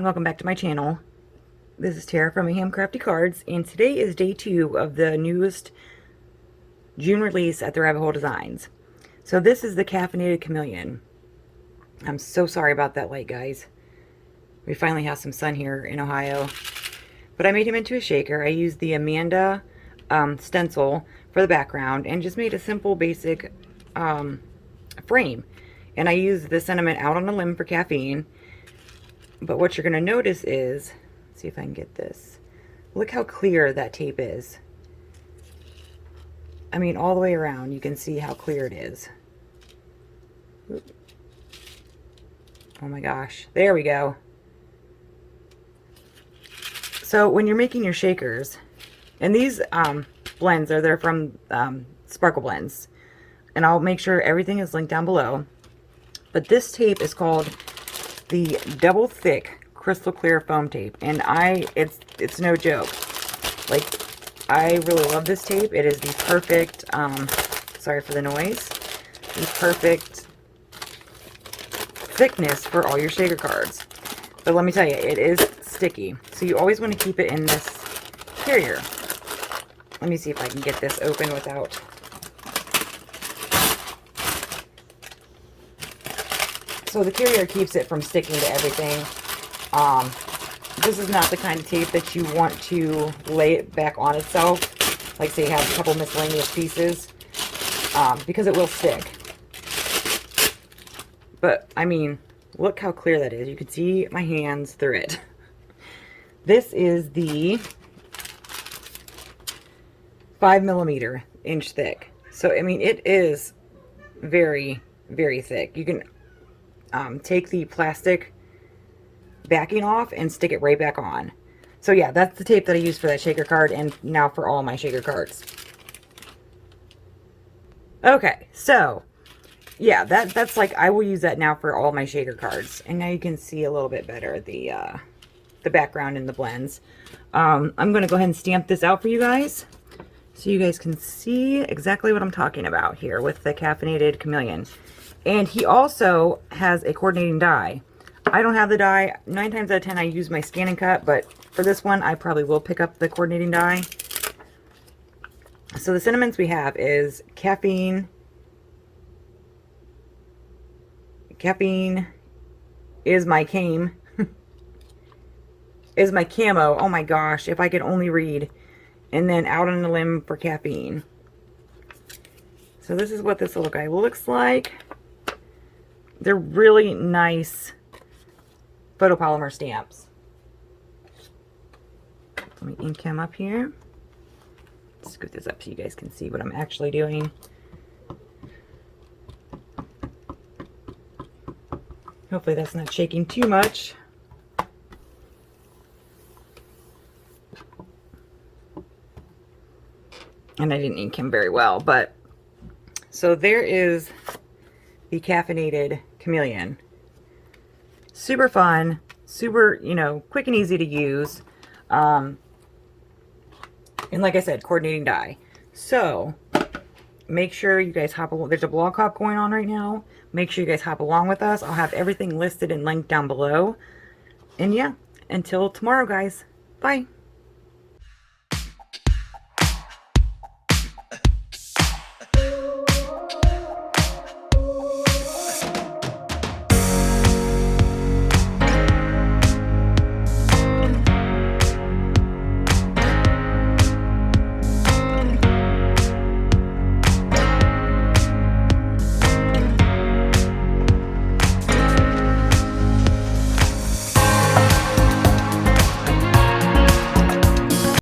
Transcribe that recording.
welcome back to my channel. This is Tara from Handcrafty Cards, and today is day 2 of the newest June release at the Rabbit Hole Designs. So this is the Caffeinated Chameleon. I'm so sorry about that light, guys. We finally have some sun here in Ohio. But I made him into a shaker. I used the Amanda stencil for the background and just made a simple, basic frame. And I used the Sentiment Out on a Limb for caffeine. But what you're going to notice is, let's see if I can get this. Look how clear that tape is. I mean, all the way around, you can see how clear it is. Oop. Oh my gosh. There we go. So when you're making your shakers, and these blends they're from Sparkle Blends. And I'll make sure everything is linked down below. But this tape is called the Double Thick Crystal Clear Foam Tape, and it's no joke. Like, I really love this tape. It is the perfect sorry for the noise, the perfect thickness for all your shaker cards. But let me tell you, it is sticky, so you always want to keep it in this carrier. Let me see if I can get this open without. So the carrier keeps it from sticking to everything. This is not the kind of tape that you want to lay it back on itself. Like, say you have a couple miscellaneous pieces, because it will stick. But, I mean, look how clear that is. You can see my hands through it. This is the 5mm inch thick. So, I mean, it is very, very thick. You can take the plastic backing off and stick it right back on. So yeah, that's the tape that I used for that shaker card, and now for all my shaker cards. Okay, so yeah, that's like, I will use that now for all my shaker cards. And now you can see a little bit better the background and the blends. I'm going to go ahead and stamp this out for you guys, so you guys can see exactly what I'm talking about here with the Caffeinated Chameleon. And he also has a coordinating die. I don't have the die. 9 times out of 10 I use my scan and cut, but for this one I probably will pick up the coordinating die. So the sentiments we have is caffeine. Caffeine is my came. Is my camo. Oh my gosh, if I could only read. And then out on the limb for caffeine. So this is what this little guy looks like. They're really nice photopolymer stamps. Let me ink him up here. Scoot this up so you guys can see what I'm actually doing. Hopefully that's not shaking too much. And I didn't ink him very well, but so there is the Caffeinated Chameleon. Super fun, super, you know, quick and easy to use. And like I said, coordinating die. So make sure you guys hop along. There's a blog hop going on right now. Make sure you guys hop along with us. I'll have everything listed and linked down below. And yeah, until tomorrow, guys. Bye.